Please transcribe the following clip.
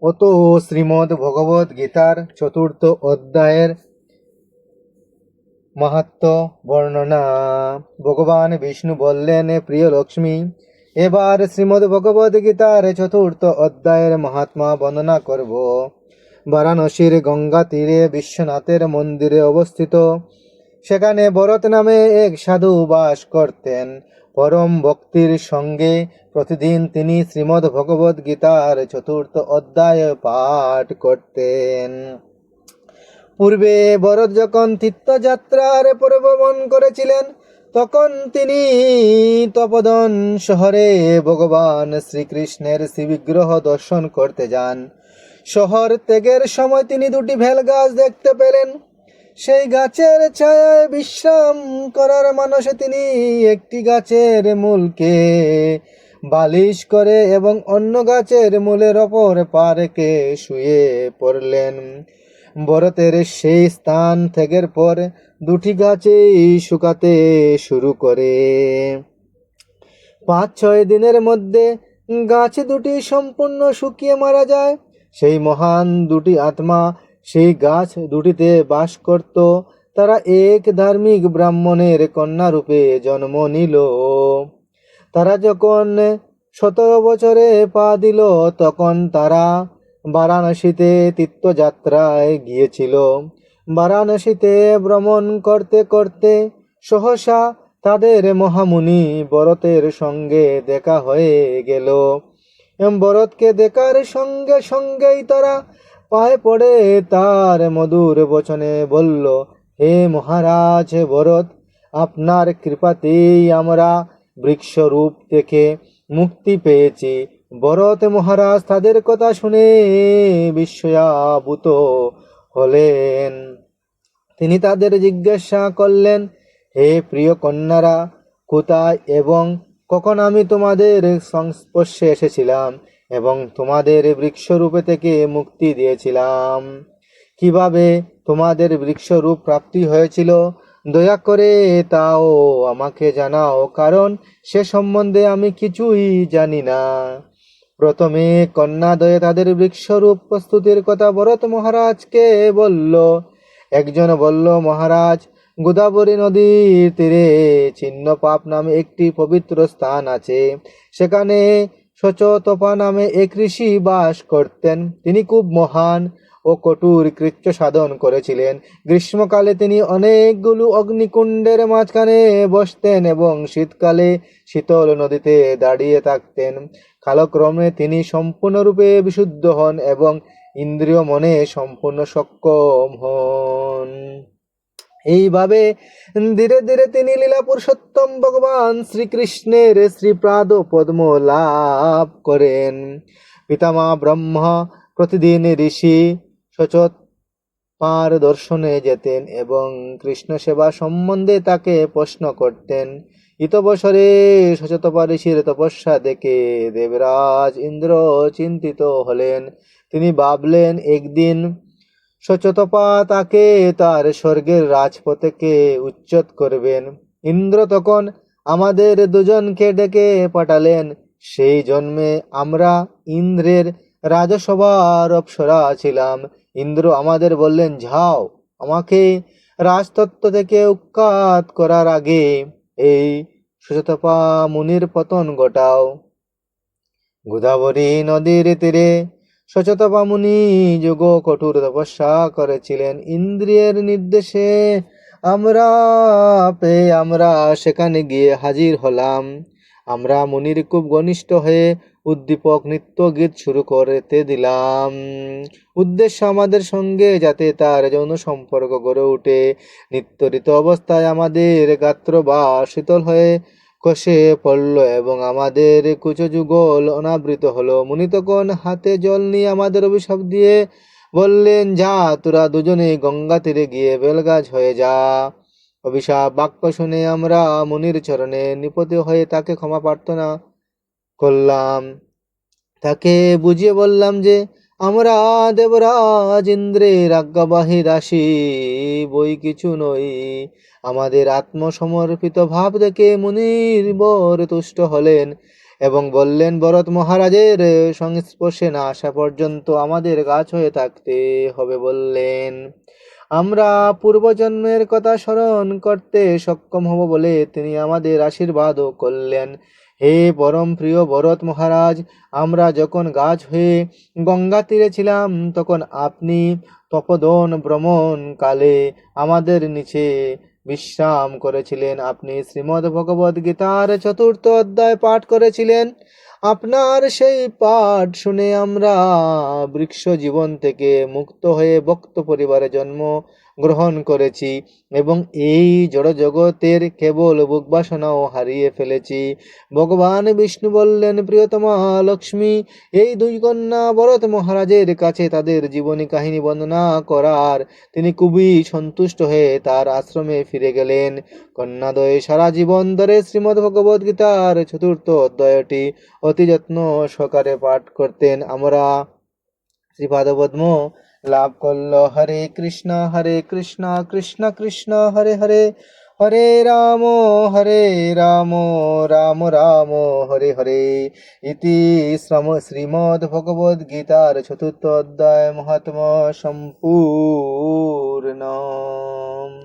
অত শ্রীমদ্ ভগবদ গীতার চতুর্থ অধ্যায়ের মাহাত্ম্য বর্ণনা। ভগবান বিষ্ণু বললেন, প্রিয় লক্ষ্মী, এবার শ্রীমদ্ ভগবদ গীতার চতুর্থ অধ্যায়ের মহাত্মা বর্ণনা করব। বারাণসীর গঙ্গা তীরে বিশ্বনাথের মন্দিরে অবস্থিত, সেখানে ভরত নামে এক সাধু বাস করতেন। পরম ভক্তির সঙ্গে প্রতিদিন তিনি শ্রীমদ্ ভগবদ গীতার চতুর্থ অধ্যায় পাঠ করতেন। পূর্বে ভরত যখন তীর্থযাত্রার পরিভ্রমণ করেছিলেন, তখন তিনি তপোবন শহরে ভগবান শ্রীকৃষ্ণের শ্রীবিগ্রহ দর্শন করতে যান। শহর ত্যাগের সময় তিনি দুটি ভেল গাছ দেখতে পেলেন। সেই গাছের ছায়ায় বিশ্রাম করার মানসে তিনি একটি গাছের মূলকে বালিশ করে এবং অন্য গাছের মূলের ওপর পা রেখে শুয়ে পড়লেন। ভরতের সেই স্থান ত্যাগের পর দুটি গাছেই শুকাতে শুরু করে। 5-6 দিনের মধ্যে গাছ দুটি সম্পূর্ণ শুকিয়ে মারা যায়। সেই মহান দুটি আত্মা সেই গাছ দুটিতে বাস করত। তারা এক ধার্মিক ব্রাহ্মণের কন্যা রূপে জন্ম নিল। তারা যখন 17 বছরে পা দিল, তখন তারা বারাণসীতে তীর্থযাত্রায় গিয়েছিল। বারাণসীতে ভ্রমণ করতে করতে সহসা তাদের মহামুনি ভরতের সঙ্গে দেখা হয়ে গেল। ভরতকে দেখার সঙ্গে সঙ্গেই তারা পায়ে পড়ে তার মধুর বচনে বলল, হে মহারাজ ভরত, আপনার কৃপাতেই আমরা বৃক্ষরূপ থেকে মুক্তি পেয়েছি। ভরত মহারাজ তাদের কথা শুনে বিস্ময়াভূত হলেন। তিনি তাদের জিজ্ঞাসা করলেন, হে প্রিয় কন্যারা, কোথায় এবং কখন আমি তোমাদের সংস্পর্শে এসেছিলাম এবং তোমাদের বৃক্ষরূপে থেকে মুক্তি দিয়েছিলাম? কিভাবে তোমাদের বৃক্ষরূপ প্রাপ্তি হয়েছিল? দয়া করে তাও আমাকে জানাও, কারণ সে সম্বন্ধে আমি কিছুই জানি না। প্রথমে কন্যাদ্বয়ে তাদের বৃক্ষরূপ প্রস্তুতির কথা ভরত মহারাজকে বলল। একজন বলল, মহারাজ, গোদাবরী নদীর তীরে ছিন্নপাপ নামে একটি পবিত্র স্থান আছে। সেখানে সচতপা নামে এক ঋষি বাস করতেন। তিনি খুব মহান ও কঠোর কৃত্য সাধন করেছিলেন। গ্রীষ্মকালে তিনি অনেকগুলো অগ্নিকুণ্ডের মাঝখানে বসতেন এবং শীতকালে শীতল নদীতে দাঁড়িয়ে থাকতেন। কালক্রমে তিনি সম্পূর্ণরূপে বিশুদ্ধ হন এবং ইন্দ্রিয় মনে সম্পূর্ণ সক্ষম হন। এইভাবে ধীরে ধীরে তিনি লীলা পুরুষোত্তম ভগবান শ্রীকৃষ্ণের শ্রীপাদ পদ্ম লাভ করেন। পিতামা ব্রহ্মা প্রতিদিন ঋষি সচত পার দর্শনে যেতেন এবং কৃষ্ণ সেবা সম্বন্ধে তাকে প্রশ্ন করতেন। ইতবসরে সচতপা ঋষির তপস্যা দেখে দেবরাজ ইন্দ্র চিন্তিত হলেন। তিনি ভাবলেন, একদিন সচতপা তাকে তার স্বর্গের রাজপথে উচ্চত করবেন। ইন্দ্র তখন আমাদের দুজনকে ডেকে পাঠালেন। সেই জন্মে আমরা ইন্দ্রের রাজসভার অপ্সরা ছিলাম। ইন্দ্র আমাদের বললেন, যাও, আমাকে রাজতত্ত্ব থেকে উৎখাত করার আগে এই সুচতপা মুনির পতন ঘটাও। গোদাবরী নদীর তীরে সচতপা মুনি যোগ কঠোর তপস্যা করেছিলেন। ইন্দ্রিয়ের নির্দেশে আমরা সেখানে গিয়ে হাজির হলাম। আমরা মুনির খুব ঘনিষ্ঠ হয়ে উদ্দীপক নৃত্য গীত শুরু করতে দিলাম। উদ্দেশ্য আমাদের সঙ্গে যাতে তার যৌন সম্পর্ক গড়ে ওঠে। নিত্যরিত অবস্থায় আমাদের গাত্র বা শীতল হয়ে খসে পড়ল এবং আমাদের কুচযুগল অনাবৃত হলো। মুনি তখন হাতে জল নিয়ে আমাদের অভিশাপ দিয়ে বললেন, যা, তোরা দুজনে গঙ্গা তীরে গিয়ে বেলগাছ হয়ে যা। অভিশাপ বাক্য শুনে আমরা মুনির চরণে নিপতিত হয়ে তাকে ক্ষমা প্রার্থনা করলাম। তাকে বুঝিয়ে বললাম যে আমরা দেবরাজ ইন্দ্রের আজ্ঞাবাহী দাসী, বই কিছু নই। আমাদের আত্মসমর্পিত ভাব দেখে মুনির বর তুষ্ট হলেন এবং বললেন, ভরত মহারাজের সংস্পর্শে না আসা পর্যন্ত আমাদের গাছ হয়ে থাকতে হবে। বললেন, আমরা পূর্বজন্মের কথা স্মরণ করতে সক্ষম হব বলে তিনি আমাদের আশীর্বাদও করলেন। হে পরম প্রিয় ভরত মহারাজ, আমরা যখন গাছ হয়ে গঙ্গা তীরে ছিলাম তখন আপনি তপোবন ভ্রমণ কালে আমাদের নিচে বিশ্রাম করেছিলেন। আপনি শ্রীমদ্ ভগবদ গীতার 4th অধ্যায় পাঠ করেছিলেন। আপনার সেই পাঠ শুনে আমরা বৃক্ষ জীবন থেকে মুক্ত হয়ে ভক্ত পরিবারে জন্ম গ্রহণ করেছি এবং এই জড় জগতের কেবল বুকবাসনাও হারিয়ে ফেলেছি। ভগবান বিষ্ণু বললেন, প্রিয়তমা লক্ষ্মী, এই দুই কন্যা ভরত মহারাজের কাছে তাদের জীবনী কাহিনী বর্ণনা করার তিনি খুবই সন্তুষ্ট হয়ে তার আশ্রমে ফিরে গেলেন। কন্যাদ্বয় সারা জীবন ধরে শ্রীমদ্ ভগবদ গীতার 4th অধ্যায়টি অতি যত্ন সহকারে পাঠ করতেন। আমরা শ্রীপাদপদ্ম লাভ করল। হরে কৃষ্ণ কৃষ্ণ কৃষ্ণ হরে হরে, হরে রাম রাম রাম হরে হরে। ইতি শ্রীমদ্ ভগবদ গীতার 4th অধ্যায় মহাত্ম্য সম্পূর্ণ।